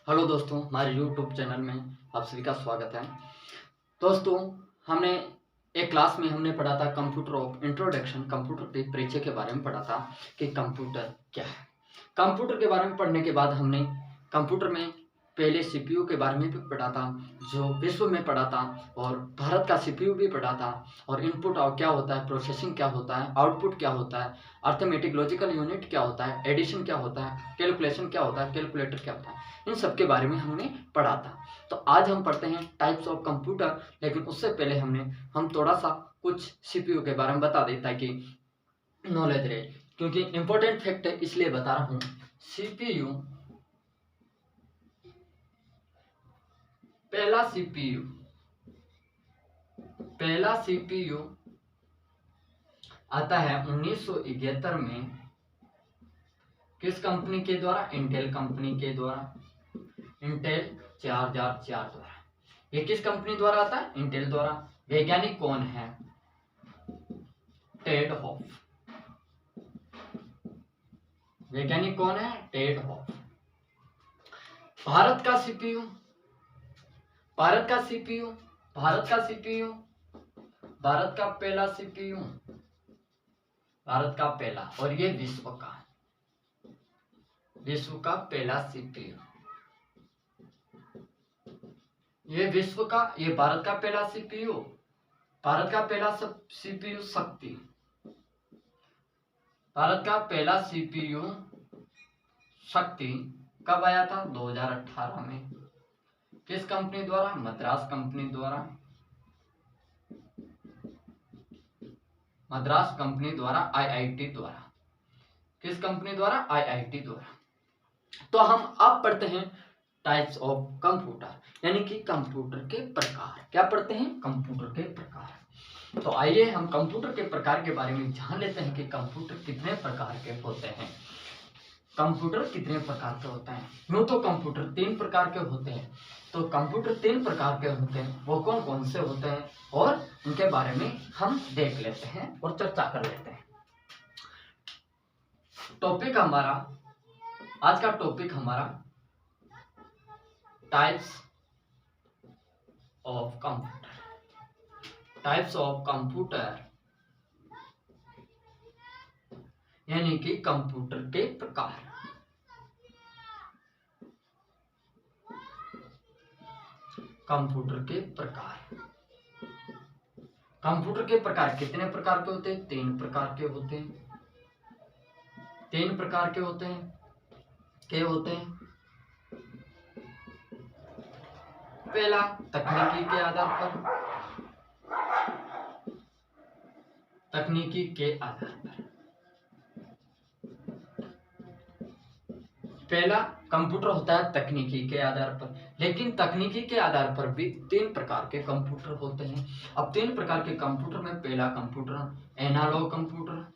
Hello दोस्तों, हमारे YouTube channel में आप सभी का स्वागत है। दोस्तों, हमने एक क्लास में हमने पढ़ा था कंप्यूटर ऑफ इंट्रोडक्शन, कंप्यूटर के परिचय के बारे में पढ़ा था कि कंप्यूटर क्या है। कंप्यूटर के बारे में पढ़ने के बाद हमने कंप्यूटर में पहले सीपीयू के बारे में भी पढ़ा था, जो विश्व में पढ़ा था, और भारत का सीपीयू भी पढ़ा था, और इनपुट और क्या होता है, प्रोसेसिंग क्या होता है, आउटपुट क्या होता है, अर्थमेटिक लॉजिकल यूनिट क्या होता है, एडिशन क्या होता है, कैलकुलेशन क्या होता है, कैलकुलेटर क्या होता है, इन सब के बारे में हमने पढ़ा था। तो आज हम पढ़ते हैं टाइप्स ऑफ कंप्यूटर, लेकिन उससे पहले हम थोड़ा सा कुछ सीपीयू के बारे में बता दें ताकि नॉलेज रहे, क्योंकि इंपॉर्टेंट फैक्ट है इसलिए बता रहा हूँ। सीपीयू, पहला सीपीयू आता है 1971 में। किस कंपनी के द्वारा? इंटेल कंपनी के द्वारा, इंटेल 4004 द्वारा। ये किस कंपनी द्वारा आता है? इंटेल द्वारा। वैज्ञानिक कौन है? Ted Hoff. वैज्ञानिक कौन है? Ted half. भारत का सीपीयू, भारत का सीपीयू, भारत का सीपीयू, भारत का पहला सीपीयू, भारत का पहला, और ये विश्व का, विश्व का पहला सीपीयू, ये विश्व का, ये भारत का पहला सीपीयू, भारत का पहला सीपीयू शक्ति, भारत का पहला सीपीयू शक्ति कब आया था? 2018 में। किस कंपनी द्वारा? मद्रास कंपनी द्वारा, मद्रास कंपनी द्वारा, आईआईटी द्वारा। किस कंपनी द्वारा? आईआईटी द्वारा। तो हम अब पढ़ते हैं टाइप्स ऑफ कंप्यूटर, यानी कि कंप्यूटर के प्रकार। क्या पढ़ते हैं? कंप्यूटर के प्रकार। तो आइए हम कंप्यूटर के प्रकार के बारे में जान लेते हैं कि कंप्यूटर कितने प्रकार के होते हैं। कंप्यूटर कितने प्रकार के होते हैं? यूं तो कंप्यूटर 3 प्रकार के होते हैं। तो कंप्यूटर 3 प्रकार के होते हैं, वो कौन कौन से होते हैं और उनके बारे में हम देख लेते हैं और चर्चा कर लेते हैं। टॉपिक हमारा, आज का टॉपिक हमारा types of computer. Types of computer यानी कि कंप्यूटर के प्रकार। कंप्यूटर के प्रकार, कंप्यूटर के प्रकार कितने प्रकार के होते हैं? 3 प्रकार के होते हैं। 3 प्रकार के होते हैं। क्या होते हैं? पहला, तकनीकी के आधार पर, तकनीकी के आधार पर। पहला कंप्यूटर होता है तकनीकी के आधार पर, लेकिन तकनीकी के आधार पर भी 3 प्रकार के कंप्यूटर होते हैं। अब 3 प्रकार के कंप्यूटर में पहला computer analogue computer,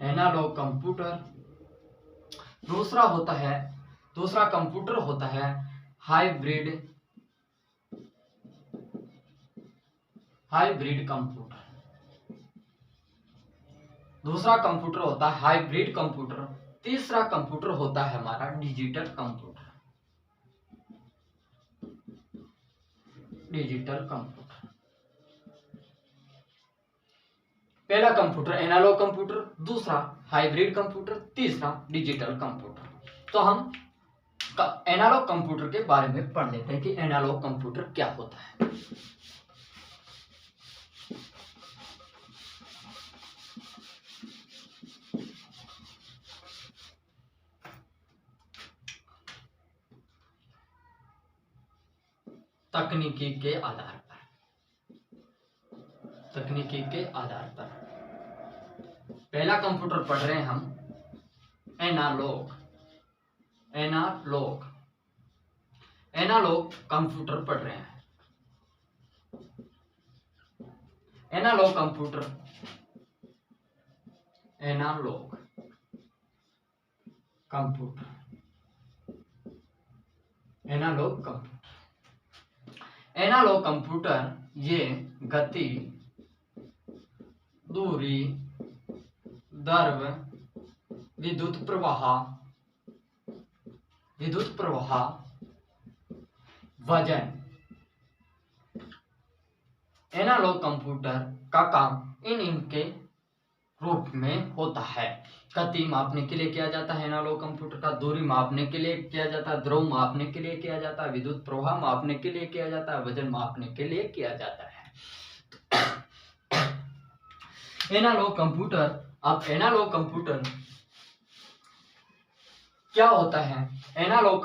analogue computer. दूसरा कंप्यूटर होता है हाइब्रिड, हाइब्रिड कंप्यूटर। दूसरा कंप्यूटर होता है हाइब्रिड कंप्यूटर। तीसरा कंप्यूटर होता है हमारा डिजिटल कंप्यूटर, डिजिटल कंप्यूटर। पहला कंप्यूटर एनालॉग कंप्यूटर, दूसरा हाइब्रिड कंप्यूटर, तीसरा डिजिटल कंप्यूटर। तो हम एनालॉग कंप्यूटर के बारे में पढ़ लेते हैं कि एनालॉग कंप्यूटर क्या होता है। तकनीकी के आधार पर, तकनीकी के आधार पर पहला कंप्यूटर पढ़ रहे हैं हम एनालॉग, एनालॉग, एनालॉग कंप्यूटर पढ़ रहे हैं। Analogue computer, analogue computer, analogue computer. Analogue कंप्यूटर ये गति, दूरी, द्रव्य, विद्युत प्रवाह वजन। एनालॉग कंप्यूटर का काम इनके रूप में होता है। गति मापने के लिए किया जाता है एनालॉग कंप्यूटर का, दूरी मापने के लिए किया जाता है, द्रव्य मापने के लिए किया जाता है, विद्युत प्रवाह मापने के लिए किया जाता है, वजन मापने के लिए किया जाता है। एनालॉग कंप्यूटर, अब एनालॉग कंप्यूटर क्या होता है? एनालॉग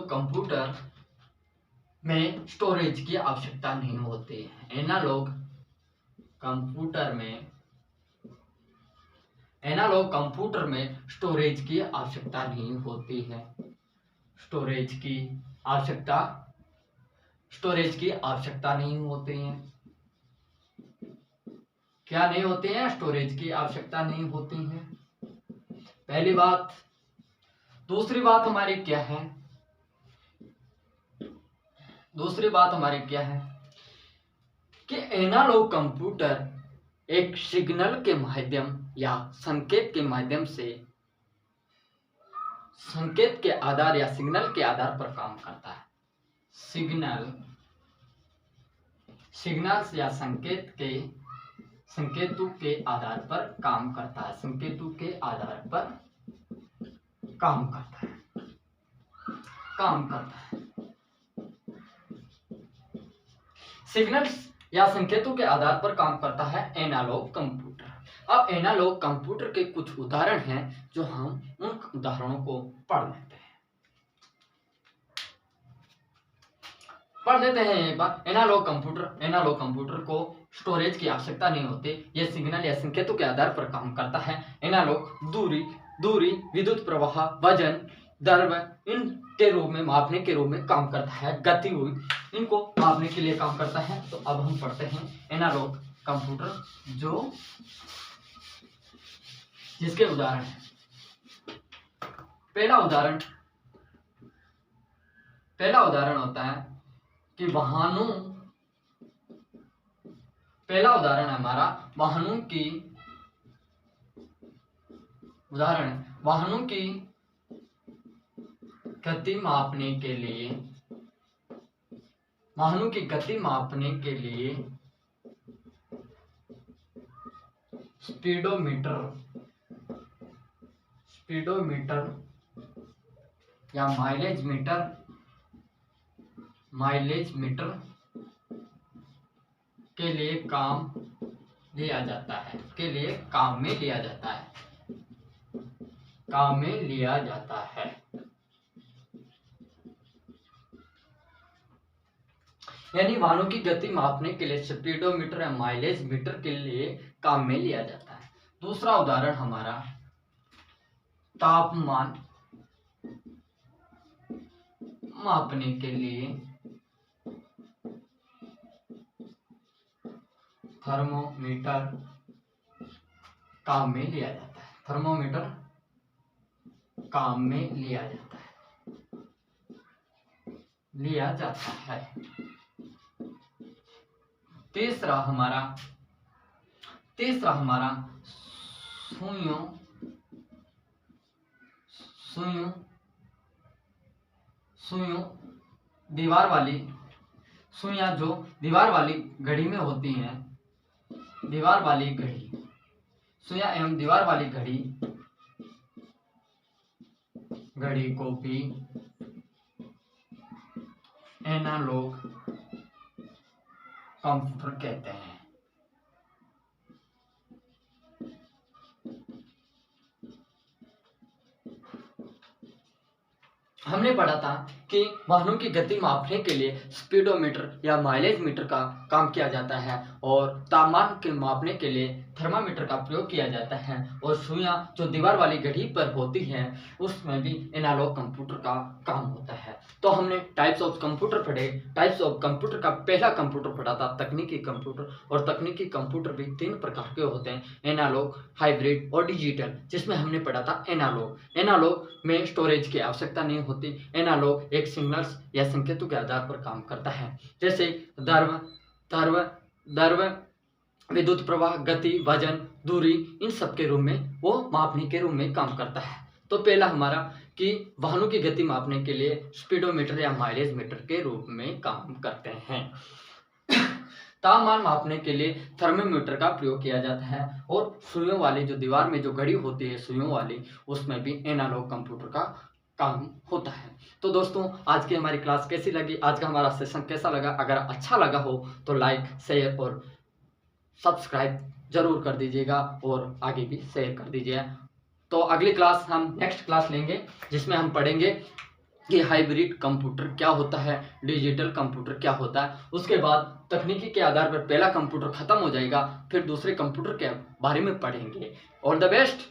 कंप्यूटर में स्टोरेज की आवश्यकता नहीं होती है। एनालॉग कंप्यूटर में स्टोरेज की आवश्यकता नहीं होती है। स्टोरेज की आवश्यकता नहीं होती है। क्या नहीं होती है? स्टोरेज की आवश्यकता नहीं होती है, पहली बात। दूसरी बात हमारी क्या है? कि एनालॉग कंप्यूटर एक सिग्नल के माध्यम या संकेत के माध्यम से, संकेत के आधार या सिग्नल के आधार पर काम करता है। सिग्नल या संकेतों के आधार पर काम करता है। सिग्नल्स या संकेतों के आधार पर काम करता है एनालॉग कंप्यूटर। अब एनालॉग कंप्यूटर के कुछ उदाहरण हैं जो हम उन उदाहरणों को पढ़ लेते हैं एक बार। एनालॉग कंप्यूटर को स्टोरेज की आवश्यकता नहीं होती। यह सिग्नल या संकेतों के आधार पर काम करता है। एनालॉग दूरी, विद्युत प्रवाह, वजन, द्रव्य इनके रूप में मापने के रूप में काम करता है। गति हुई, इनको मापने के लिए काम करता है। तो अब हम पढ़ते हैं एनालॉग कंप्यूटर, जिसके उदाहरण है। पहला उदाहरण होता है कि वाहनों की गति मापने के लिए स्पीडोमीटर या माइलेज मीटर के लिए काम में लिया जाता है। यानी वाहनों की गति मापने के लिए स्पीडोमीटर या माइलेज मीटर के लिए काम में लिया जाता है। दूसरा उदाहरण हमारा तापमान मापने के लिए थर्मोमीटर काम में लिया जाता है। तीसरा हमारा सुइयों सुइयां जो दीवार वाली घड़ी में होती हैं। सुइयां एवं दीवार वाली घड़ी को भी एनालॉग कंप्यूटर कहते हैं। हमने पढ़ा था कि वाहनों की गति मापने के लिए स्पीडोमीटर या माइलेज मीटर का काम किया जाता है और तापमान के मापने के लिए थर्मामीटर का प्रयोग किया जाता है। और सुइयां जो दीवार वाली घड़ी पर होती हैं उसमें भी एनालॉग कंप्यूटर का काम होता है। तो हमने टाइप्स ऑफ कंप्यूटर पढ़े। टाइप्स ऑफ कंप्यूटर का पहला कंप्यूटर पढ़ा था तकनीकी कंप्यूटर। और तकनीकी कंप्यूटर भी 3 प्रकार के होते हैं, एनालॉग, हाइब्रिड और डिजिटल, जिसमें हमने पढ़ा था एनालॉग में स्टोरेज की आवश्यकता नहीं होती। एनालॉग एक सिग्नल्स या संकेतों के आधार पर काम करता है, जैसे द्रव्य, विद्युत प्रवाह, गति, वजन, दूरी, इन सब के रूप में वो मापने के रूप में काम करता है। तो पहला हमारा कि वाहनों की गति मापने के लिए स्पीडोमीटर या माइलेज मीटर के रूप में काम करते हैं। तापमान मापने के लिए थर्मोमीटर का प्रयोग किया जाता है, और सुइयों वाली जो दीवार में जो घड़ी होती है सुइयों वाली, उसमें भी एनालॉग कंप्यूटर का काम होता है। तो दोस्तों, आज की हमारी क्लास कैसी लगी, आज का हमारा सेशन कैसा लगा? अगर अच्छा लगा हो तो लाइक, शेयर और सब्सक्राइब जरूर कर दीजिएगा, और आगे भी शेयर कर दीजिएगा। तो अगली क्लास हम नेक्स्ट क्लास लेंगे, जिसमें हम पढ़ेंगे कि हाइब्रिड कंप्यूटर क्या होता है, डिजिटल कंप्यूटर क्या होता है। उसके बाद तकनीकी के आधार पर पहला कंप्यूटर खत्म हो जाएगा, फिर दूसरे कंप्यूटर के बारे में पढ़ेंगे। All the best.